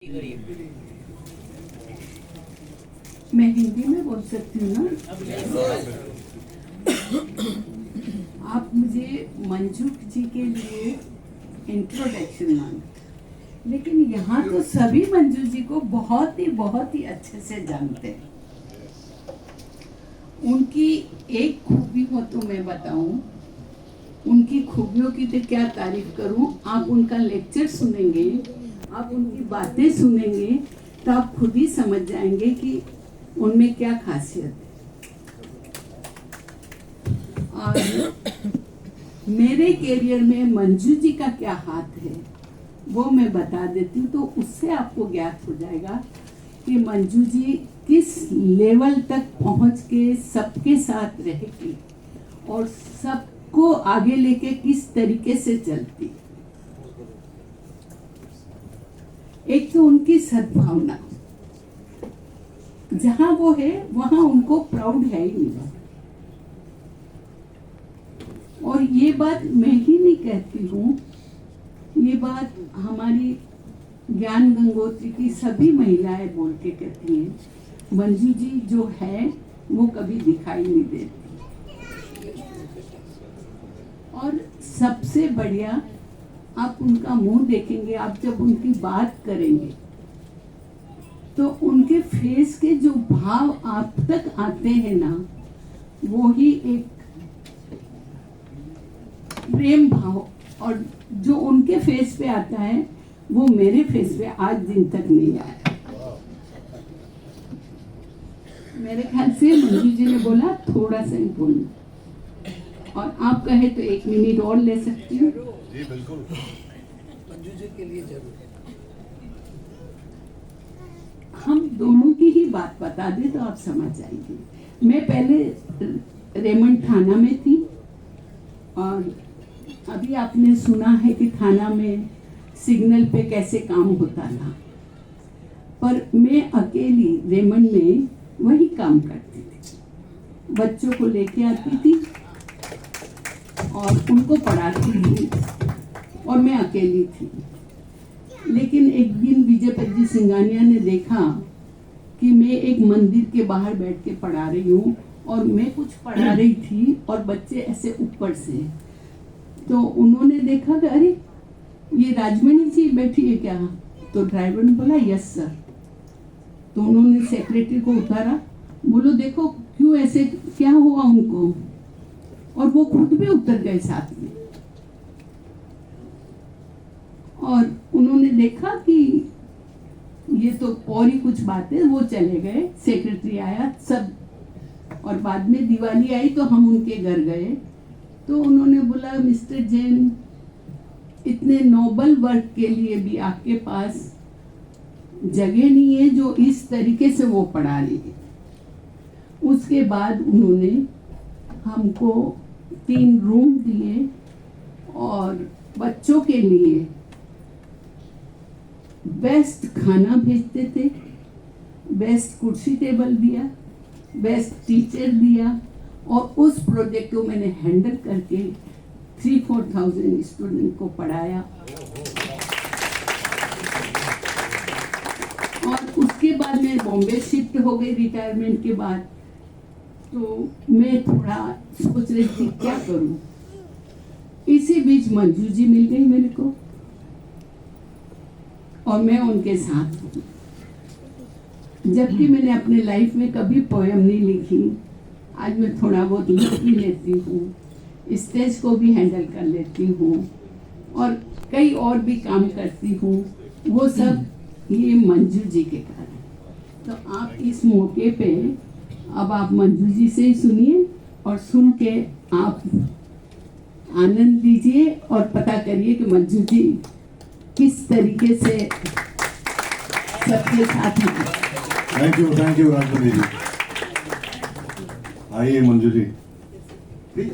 मैं हिंदी में बोल सकती हूँ ना। आप मुझे मंजू जी के लिए इंट्रोडक्शन मांगे, लेकिन यहाँ तो सभी मंजू जी को बहुत ही अच्छे से जानते हैं। उनकी एक खूबी हो तो मैं बताऊं, उनकी खूबियों की तो क्या तारीफ करूं। आप उनका लेक्चर सुनेंगे, आप उनकी बातें सुनेंगे तो आप खुद ही समझ जाएंगे कि उनमें क्या खासियत है। और मेरे करियर में मंजू जी का क्या हाथ है वो मैं बता देती हूँ, तो उससे आपको ज्ञात हो जाएगा कि मंजू जी किस लेवल तक पहुंच के सबके साथ रहेगी और सबको आगे लेके किस तरीके से चलती। एक तो उनकी सद्भावना, जहां वो है वहां उनको प्राउड है ही नहीं। और ये बात मैं ही नहीं कहती हूँ, ये बात हमारी ज्ञान गंगोत्री की सभी महिलाएं बोल के कहती हैं, मंजू जी जो है वो कभी दिखाई नहीं देती। और सबसे बढ़िया, आप उनका मुंह देखेंगे, आप जब उनकी बात करेंगे तो उनके फेस के जो भाव आप तक आते हैं ना, वो ही एक प्रेम भाव, और जो उनके फेस पे आता है वो मेरे फेस पे आज दिन तक नहीं आया। मेरे ख्याल से मंजू जी ने बोला थोड़ा सा ही बोलना, और आप कहे तो 1 मिनट और ले सकती हूँ। जी बिल्कुल, मंजू जी के लिए जरूर। हम दोनों की ही बात बता दे तो आप समझ जाएंगे। मैं पहले रेमंड थाना में थी, और अभी आपने सुना है कि थाना में सिग्नल पे कैसे काम होता था, पर मैं अकेली रेमंड में वही काम करती थी। बच्चों को लेके आती थी और उनको पढ़ाती थी, और मैं अकेली थी। लेकिन एक दिन विजय पज्जी सिंघानिया ने देखा कि मैं एक मंदिर के बाहर बैठ के पढ़ा रही हूँ, और मैं कुछ पढ़ा रही थी और बच्चे ऐसे ऊपर से, तो उन्होंने देखा कि अरे ये राजमणि जी बैठी है क्या, तो ड्राइवर ने बोला यस सर। तो उन्होंने सेक्रेटरी को उतारा, बोलो देखो क्यों ऐसे, क्या हुआ उनको, और वो खुद भी उतर गए साथ में। और उन्होंने देखा कि ये तो और ही कुछ बात है, वो चले गए। सेक्रेटरी आया सब, और बाद में दिवाली आई तो हम उनके घर गए, तो उन्होंने बोला मिस्टर जैन, इतने नोबल वर्क के लिए भी आपके पास जगह नहीं है जो इस तरीके से वो पढ़ा रही है। उसके बाद उन्होंने हमको 3 रूम दिए, और बच्चों के लिए बेस्ट खाना भेजते थे, बेस्ट कुर्सी टेबल दिया, बेस्ट टीचर दिया, और उस प्रोजेक्ट को मैंने हैंडल करके 3-4,000 स्टूडेंट को पढ़ाया। और उसके बाद मैं बॉम्बे शिफ्ट हो गई रिटायरमेंट के बाद, तो मैं थोड़ा सोच रही थी क्या करूं। इसी बीच मंजू जी मिल गई मेरे को, और मैं उनके साथ हूँ। जबकि मैंने अपने लाइफ में कभी पोएम नहीं लिखी, आज मैं थोड़ा बहुत लिख भी लेती हूँ, स्टेज को भी हैंडल कर लेती हूँ, और कई और भी काम करती हूँ। वो सब ये मंजू जी के कारण। तो आप इस मौके पे अब आप मंजू जी से ही सुनिए, और सुन के आप आनंद लीजिए और पता करिए कि मंजू जी किस तरीके से सबके साथ हैं। थैंक यू राजमणि जी। आइए मंजू जी प्लीज।